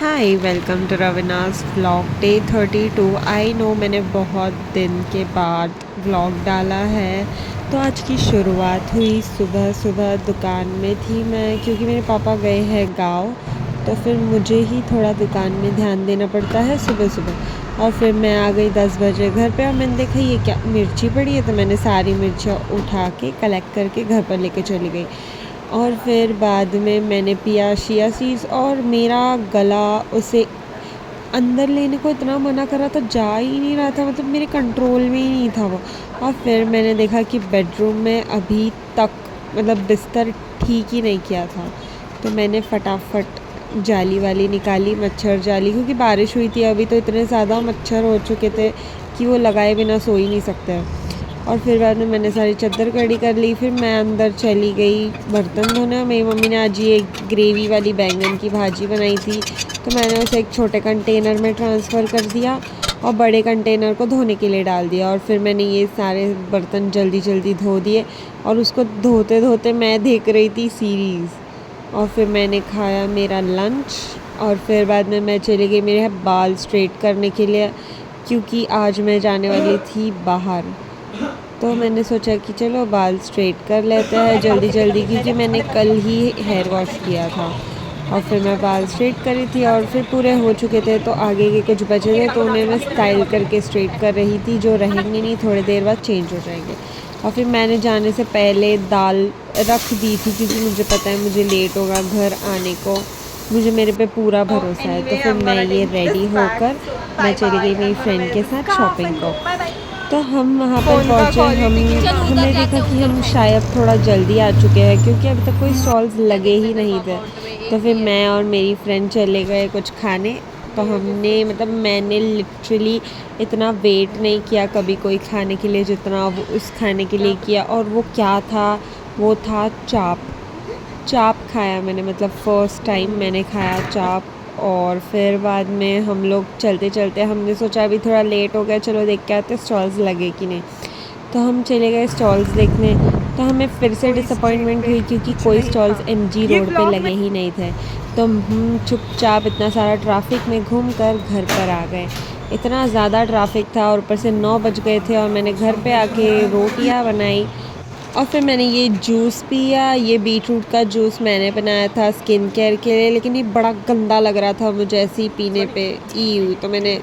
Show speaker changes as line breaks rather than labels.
Hi welcome to Raveena's vlog day 32। I know मैंने बहुत दिन के बाद व्लॉग डाला है। तो आज की शुरुआत हुई सुबह सुबह। दुकान में थी मैं क्योंकि मेरे पापा गए हैं गांव, तो फिर मुझे ही थोड़ा दुकान में ध्यान देना पड़ता है सुबह सुबह। और फिर मैं आ गई 10 बजे घर पे और मैंने देखा ये क्या मिर्ची पड़ी है, तो मैंने सारी मिर्चियाँ उठा के कलेक्ट करके घर पर लेके चली गई। और फिर बाद में मैंने पिया चिया सीड्स और मेरा गला उसे अंदर लेने को इतना मना कर रहा था, जा ही नहीं रहा था, मतलब मेरे कंट्रोल में ही नहीं था वो। और फिर मैंने देखा कि बेडरूम में अभी तक मतलब बिस्तर ठीक ही नहीं किया था, तो मैंने फटाफट जाली वाली निकाली, मच्छर जाली, क्योंकि बारिश हुई थी अभी, तो इतने ज़्यादा मच्छर हो चुके थे कि वो लगाए बिना सो ही नहीं सकते। और फिर बाद में मैंने सारी चादर कड़ी कर ली। फिर मैं अंदर चली गई बर्तन धोने। मेरी मम्मी ने आज ये ग्रेवी वाली बैंगन की भाजी बनाई थी, तो मैंने उसे एक छोटे कंटेनर में ट्रांसफ़र कर दिया और बड़े कंटेनर को धोने के लिए डाल दिया। और फिर मैंने ये सारे बर्तन जल्दी जल्दी धो दिए और उसको धोते धोते मैं देख रही थी सीरीज़। और फिर मैंने खाया मेरा लंच और फिर बाद में मैं चली गई मेरे बाल स्ट्रेट करने के लिए, क्योंकि आज मैं जाने वाली थी बाहर। तो मैंने सोचा कि चलो बाल स्ट्रेट कर लेते हैं जल्दी जल्दी, क्योंकि मैंने कल ही हेयर वॉश किया था। और फिर मैं बाल स्ट्रेट करी थी और फिर पूरे हो चुके थे, तो आगे के कुछ बचे थे तो उन्हें मैं स्टाइल करके स्ट्रेट कर रही थी, जो रहेंगे नहीं, थोड़ी देर बाद चेंज हो जाएंगे। और फिर मैंने जाने से पहले दाल रख दी थी, क्योंकि मुझे पता है मुझे लेट होगा घर आने को, मुझे मेरे पे पूरा भरोसा है। तो फिर मैं ये रेडी होकर मैं चली गई मेरी फ्रेंड के साथ शॉपिंग को। तो हम वहाँ पर पहुँचे। हमने देखा कि हम शायद थोड़ा जल्दी आ चुके हैं, क्योंकि अभी तक कोई स्टॉल्स लगे ही नहीं थे। तो फिर मैं और मेरी फ्रेंड चले गए कुछ खाने। तो हमने मतलब मैंने लिटरली इतना वेट नहीं किया कभी कोई खाने के लिए जितना वो उस खाने के लिए किया। और वो क्या था, वो था चाप। चाप खाया मैंने, मतलब फ़र्स्ट टाइम मैंने खाया चाप। और फिर बाद में हम लोग चलते चलते हमने सोचा अभी थोड़ा लेट हो गया, चलो देख के आते स्टॉल्स लगे कि नहीं। तो हम चले गए स्टॉल्स देखने। तो हमें फिर से डिसअपॉइंटमेंट हुई, क्योंकि कोई स्टॉल्स एमजी रोड पे लगे ही नहीं थे। तो हम चुपचाप इतना सारा ट्रैफिक में घूम कर घर पर आ गए। इतना ज़्यादा ट्रैफिक था और ऊपर से 9 बज गए थे, और मैंने घर पे आके रोटियां बनाई। और फिर मैंने ये जूस पिया। ये बीटरूट का जूस मैंने बनाया था स्किन केयर के लिए, लेकिन ये बड़ा गंदा लग रहा था मुझे ऐसे ही पीने पे। ई तो मैंने